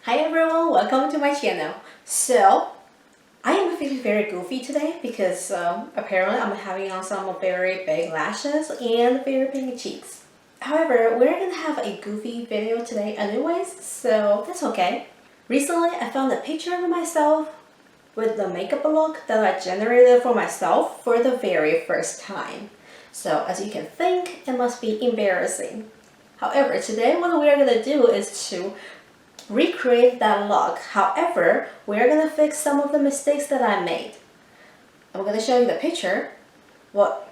Hi everyone, welcome to my channel. So, I am feeling very goofy today because apparently I'm having on some very big lashes and very pink cheeks. However, we're gonna have a goofy video today anyways, so that's okay. Recently, I found a picture of myself with the makeup look that I generated for myself for the very first time. So, as you can think, it must be embarrassing. However, today what we're gonna do is to recreate that look. However, we're gonna fix some of the mistakes that I made. I'm gonna show you the picture. Well,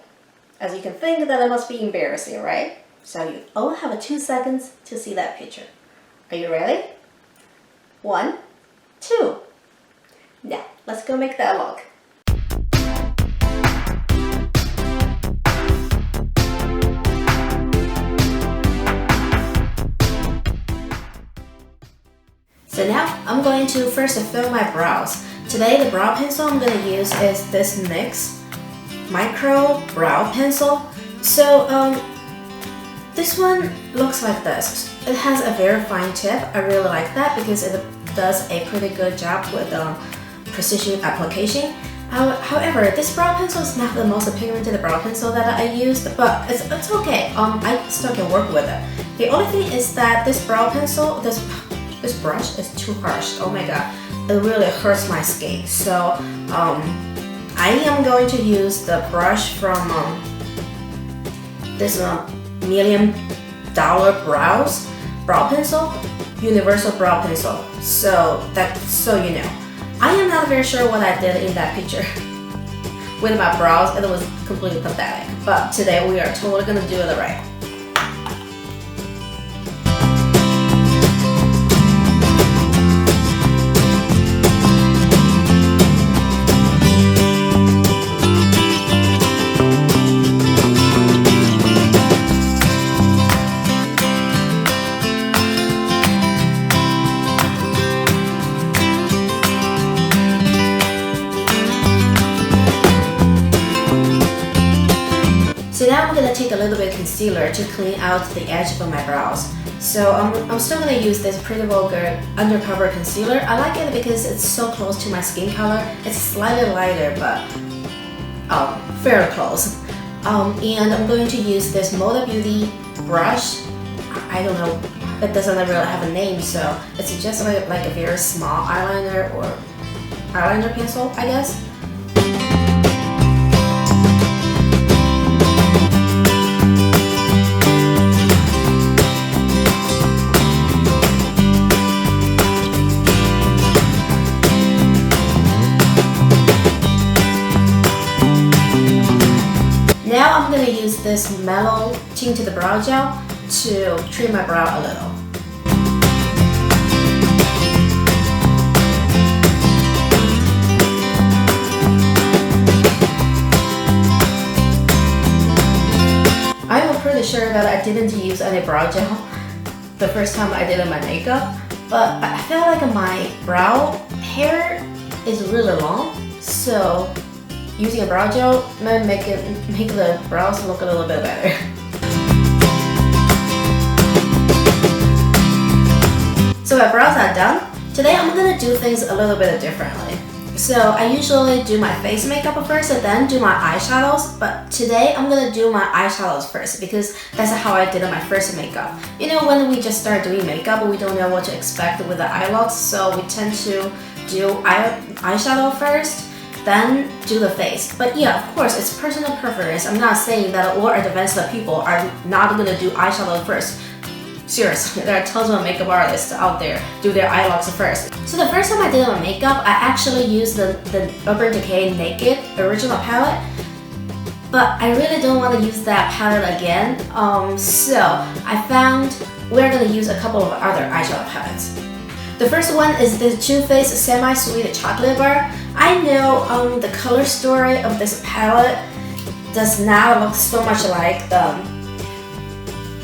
as you can think, that it must be embarrassing, right? So you only have 2 seconds to see that picture. Are you ready? 1, 2. Now, let's go make that look. So now I'm going to first fill my brows. Today the brow pencil I'm going to use is this NYX Micro Brow Pencil. So this one looks like this. It has a very fine tip. I really like that because it does a pretty good job with precision application. However, this brow pencil is not the most pigmented brow pencil that I used, but it's okay. I still can work with it. The only thing is that this brow pencil, this brush is too harsh. Oh my god, it really hurts my skin. So I am going to use the brush from this $1 million brow pencil, universal brow pencil. So you know, I am not very sure what I did in that picture with my brows. It was completely pathetic. But today we are totally gonna do it right. So now I'm gonna take a little bit of concealer to clean out the edge of my brows. So I'm still gonna use this Pretty Vulgar Undercover concealer. I like it because it's so close to my skin color. It's slightly lighter, but very close. And I'm going to use this Moda Beauty brush. I don't know, it doesn't really have a name, so it's just like a very small eyeliner or eyeliner pencil, I guess. Now I'm going to use this Mellow Tinted Brow Gel to trim my brow a little. I'm pretty sure that I didn't use any brow gel the first time I did my makeup, but I feel like my brow hair is really long, so using a brow gel might make the brows look a little bit better. So my brows are done. Today I'm gonna do things a little bit differently. So I usually do my face makeup first and then do my eyeshadows, but today I'm gonna do my eyeshadows first because that's how I did my first makeup. You know, when we just start doing makeup, we don't know what to expect with the eye looks, so we tend to do eyeshadow first, then do the face. But yeah, of course, it's personal preference. I'm not saying that all advanced people are not gonna do eyeshadow first. Seriously, there are tons of makeup artists out there do their eye looks first. So the first time I did my makeup, I actually used the Urban Decay Naked original palette, but I really don't want to use that palette again. So I found we're gonna use a couple of other eyeshadow palettes. The first one is this Too Faced Semi-Sweet Chocolate Bar. I know the color story of this palette does not look so much like the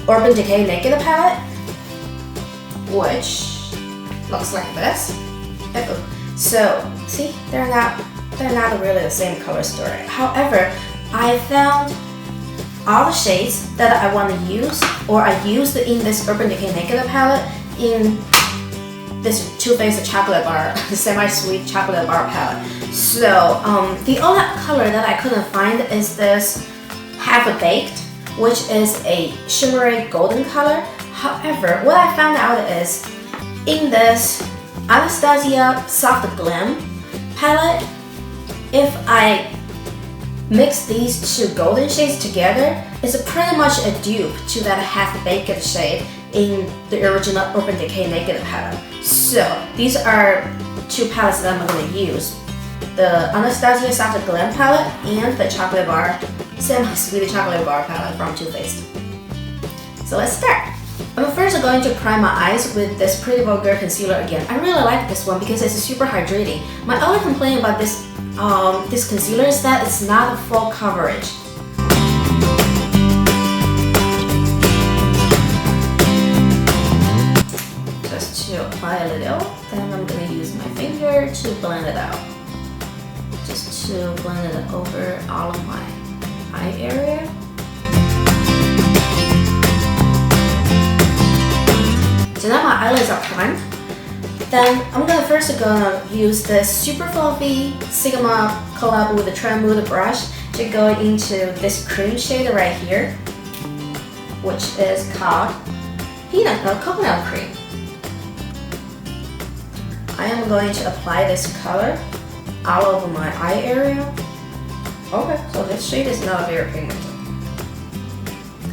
Urban Decay Naked palette, which looks like this. So see, they're not really the same color story. However, I found all the shades that I want to use, or I used in this Urban Decay Naked palette in this Too Faced chocolate bar, semi-sweet chocolate bar palette. So the only color that I couldn't find is this Half Baked, which is a shimmery golden color. However, what I found out is in this Anastasia Soft Glam palette, if I mix these two golden shades together, it's pretty much a dupe to that Half Baked shade in the original Urban Decay Naked palette. So these are two palettes that I'm going to use. The Anastasia Soft Glam palette and the chocolate bar, semi-sweet chocolate bar palette from Too Faced. So let's start. I'm first going to prime my eyes with this Pretty Vulgar concealer again. I really like this one because it's super hydrating. My only complaint about this concealer is that it's not a full coverage. Just to apply a little, then I'm going to use my finger to blend it out. Just to blend it over all of my eye area. So now my eyelids are primed. Then I'm first gonna use this super fluffy Sigma collab with the Trend brush to go into this cream shade right here, which is called coconut cream. I am going to apply this color all over my eye area. Okay, so this shade is not very pigmented.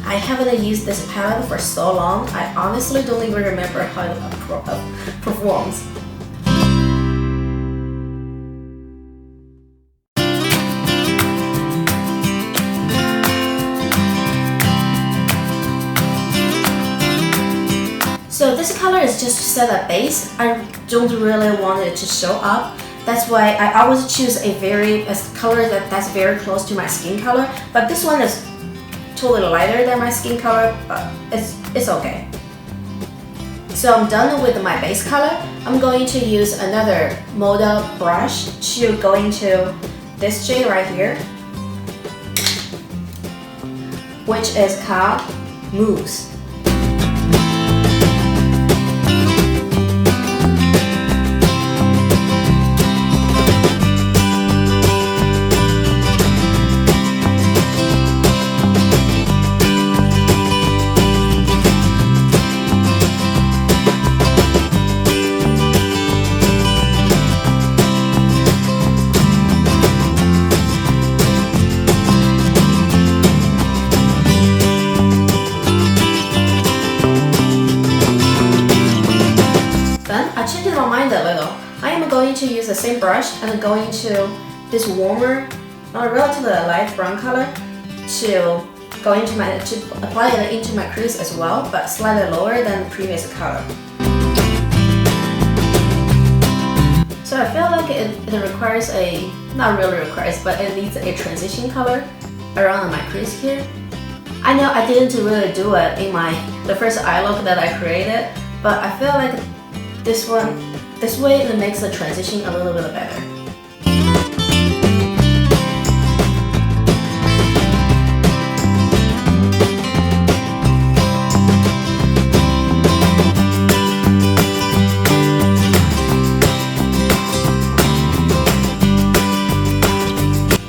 I haven't used this palette for so long, I honestly don't even remember how it performs. So this color is just to set a base. I don't really want it to show up. That's why I always choose a color that's very close to my skin color. But this one is totally lighter than my skin color, but it's okay. So I'm done with my base color. I'm going to use another Moda brush to go into this shade right here, which is called Mousse. To use the same brush and go into this warmer, relatively light brown color to apply it into my crease as well, but slightly lower than the previous color. So I feel like it requires not really requires, but it needs a transition color around my crease here. I know I didn't really do it in the first eye look that I created, but I feel like this way it makes the transition a little bit better.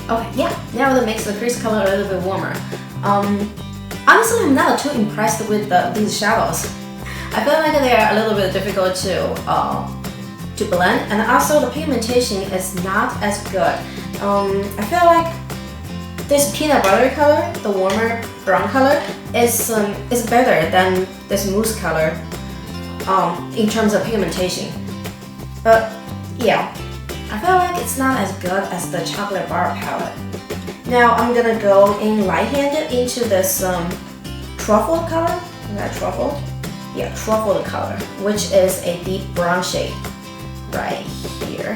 Okay, yeah, now it makes the crease color a little bit warmer. Honestly, I'm not too impressed with these shadows. I feel like they are a little bit difficult to blend, and also the pigmentation is not as good. I feel like this peanut butter color, the warmer brown color, is better than this mousse color in terms of pigmentation. But yeah, I feel like it's not as good as the chocolate bar palette. Now I'm gonna go in right-handed into this truffle color. Is that truffle? Yeah, truffle color, which is a deep brown shade right here.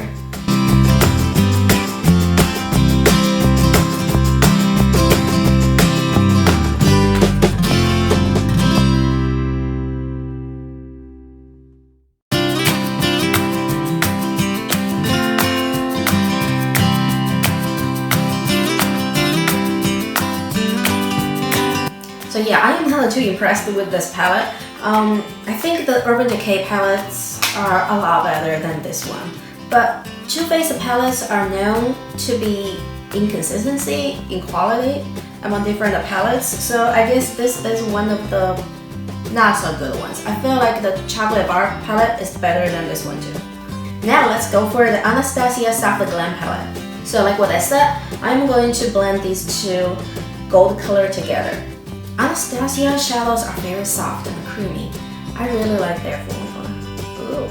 So yeah, I am not too impressed with this palette. I think the Urban Decay palettes are a lot better than this one. But Too Faced palettes are known to be inconsistency in quality among different palettes, so I guess this is one of the not so good ones. I feel like the chocolate bar palette is better than this one too. Now let's go for the Anastasia Soft Glam palette. So like what I said, I'm going to blend these two gold color together. Anastasia shadows are very soft and creamy. I really like their formula. Ooh.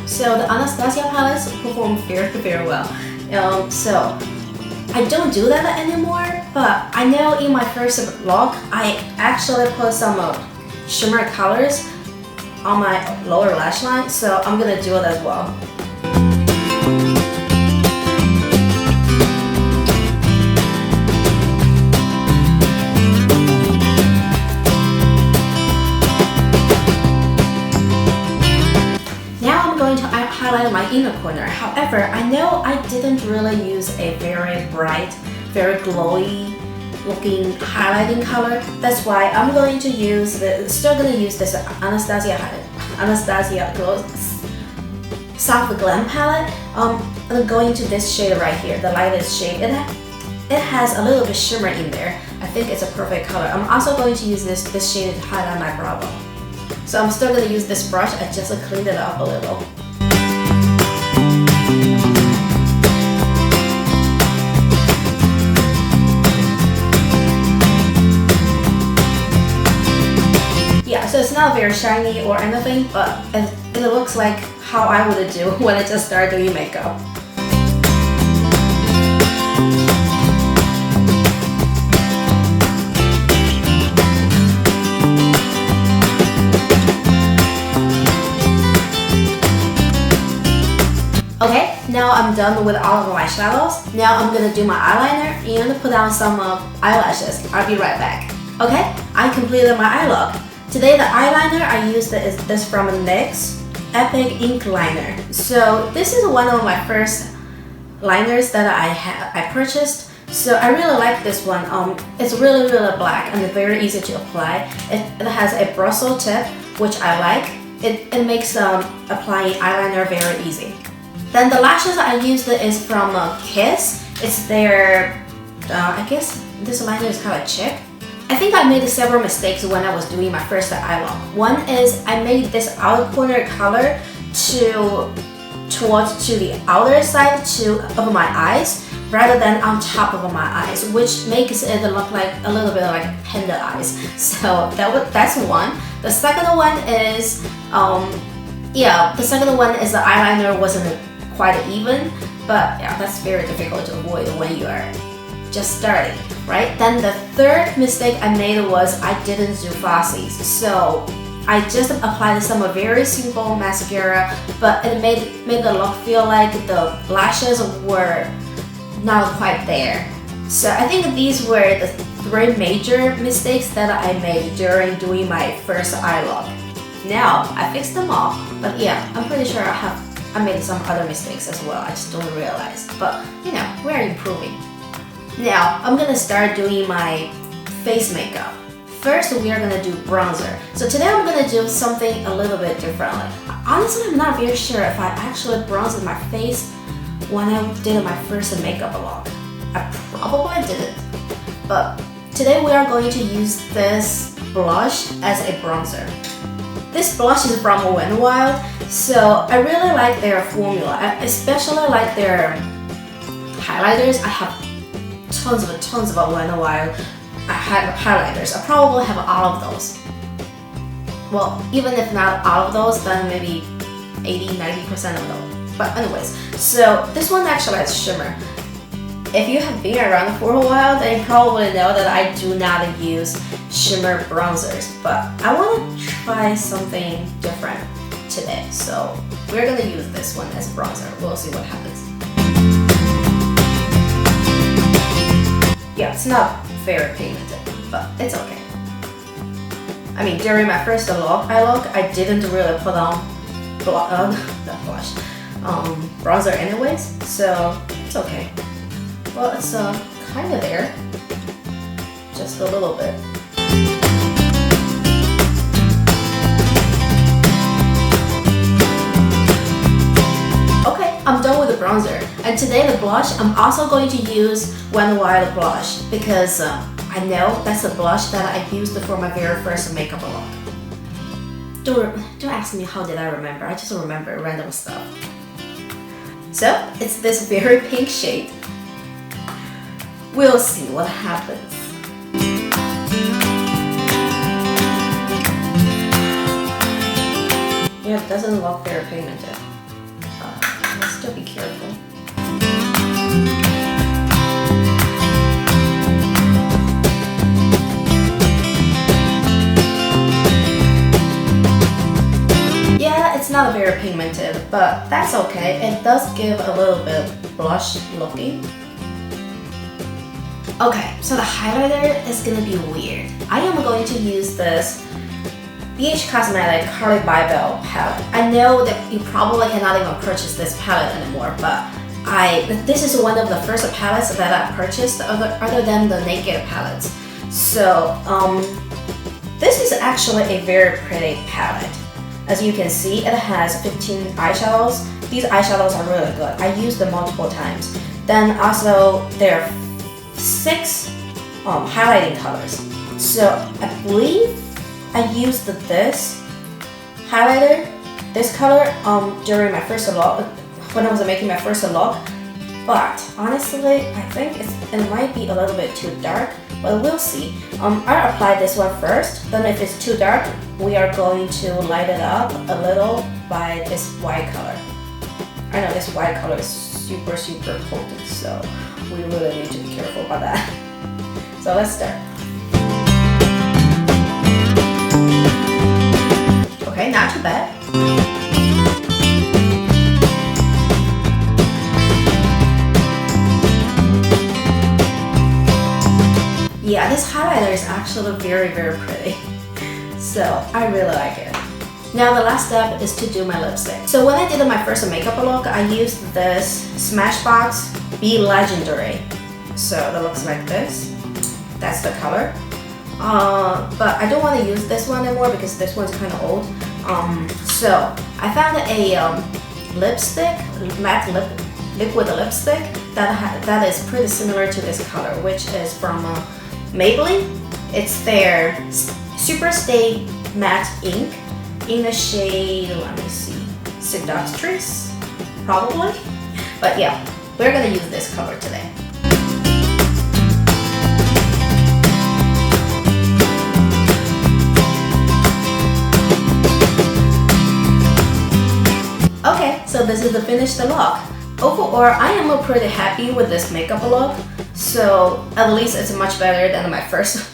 So the Anastasia palettes perform very well. So I don't do that anymore, but I know in my first look, I actually put some shimmer colors on my lower lash line, so I'm gonna do it as well. Highlight my inner corner. However, I know I didn't really use a very bright, very glowy looking highlighting color. That's why I'm going to use still gonna use this Anastasia Soft Glam palette. I'm going to this shade right here, the lightest shade. It has a little bit shimmer in there. I think it's a perfect color. I'm also going to use this shade to highlight my brow bone. So I'm still gonna use this brush. I just cleaned it up a little. Yeah, so it's not very shiny or anything, but it looks like how I would do when I just start doing makeup. Okay, now I'm done with all of my shadows. Now I'm gonna do my eyeliner and put on some eyelashes. I'll be right back. Okay, I completed my eye look. Today the eyeliner I used is this from Nyx Epic Ink Liner. So this is one of my first liners that I purchased. So I really like this one. It's really black and very easy to apply. It has a bristle tip, which I like. It makes applying eyeliner very easy. Then the lashes I used is from Kiss. It's their, I guess this liner is called Chic. I think I made several mistakes when I was doing my first eye look. One is I made this outer corner color towards the outer side of my eyes rather than on top of my eyes, which makes it look like a little bit like panda eyes. So that's one. The second one is, the eyeliner wasn't quite even, but yeah, that's very difficult to avoid when you are just starting, right? Then the third mistake I made was I didn't do falsies. So I just applied some very simple mascara, but it made the look feel like the lashes were not quite there. So I think these were the three major mistakes that I made during doing my first eye look. Now I fixed them all, but yeah, I'm pretty sure I made some other mistakes as well. I just don't realize, but you know, we're improving. Now I'm gonna start doing my face makeup. First, we are gonna do bronzer. So today I'm gonna do something a little bit differently. Honestly, I'm not very sure if I actually bronzed my face when I did my first makeup look. I probably didn't, but today we are going to use this blush as a bronzer. This blush is from Wet n Wild, so I really like their formula. I especially like their highlighters. I have tons of Wet n Wild highlighters. I probably have all of those. Well, even if not all of those, then maybe 80–90% of those. But anyways, so this one actually has shimmer. If you have been around for a while, then you probably know that I do not use shimmer bronzers, but I want to try something different today. So we're gonna use this one as bronzer. We'll see what happens. Yeah, it's not very pigmented, but it's okay. I mean, during my first eye look, I didn't really put on bronzer anyways, so it's okay. Well, it's kind of there, just a little bit. Okay, I'm done with the bronzer. And today the blush, I'm also going to use Wet n Wild blush because I know that's the blush that I used for my very first makeup look. Don't ask me how did I remember, I just remember random stuff. So, it's this very pink shade. We'll see what happens. Yeah, it doesn't look very pigmented. Let's still be careful. Yeah, it's not very pigmented, but that's okay. It does give a little bit blush looking. Okay, so the highlighter is gonna be weird. I am going to use this Cosmetic Carli Bybel palette. I know that you probably cannot even purchase this palette anymore, but this is one of the first palettes that I purchased other than the Naked palettes. So this is actually a very pretty palette. As you can see, it has 15 eyeshadows. These eyeshadows are really good. I used them multiple times. Then also there are 6 highlighting colors. So I believe I used this highlighter, this color, during my first look, when I was making my first look. But honestly, I think it might be a little bit too dark, but we'll see. I'll apply this one first, then if it's too dark, we are going to light it up a little by this white color. I know this white color is super potent, so we really need to be careful about that. So let's start. Okay, not too bad. Yeah, this highlighter is actually very pretty. So I really like it. Now the last step is to do my lipstick. So when I did my first makeup look, I used this Smashbox Be Legendary. So it looks like this. That's the color. But I don't want to use this one anymore because this one's kind of old. So I found a lipstick, matte liquid lipstick that is pretty similar to this color, which is from Maybelline. It's their SuperStay Matte Ink in the shade, let me see, Seductress, probably. But yeah, we're gonna use this color today. Okay, so this is the finished look. Overall, I am pretty happy with this makeup look. So at least it's much better than my first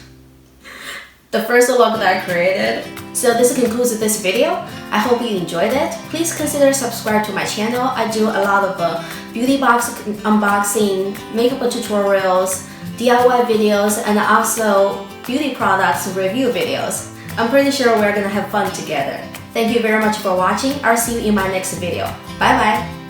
the first look that I created. So this concludes this video. I hope you enjoyed it. Please consider subscribe to my channel. I do a lot of beauty box unboxing, makeup tutorials, DIY videos, and also beauty products review videos. I'm pretty sure we're gonna have fun together. Thank you very much for watching. I'll see you in my next video. Bye bye!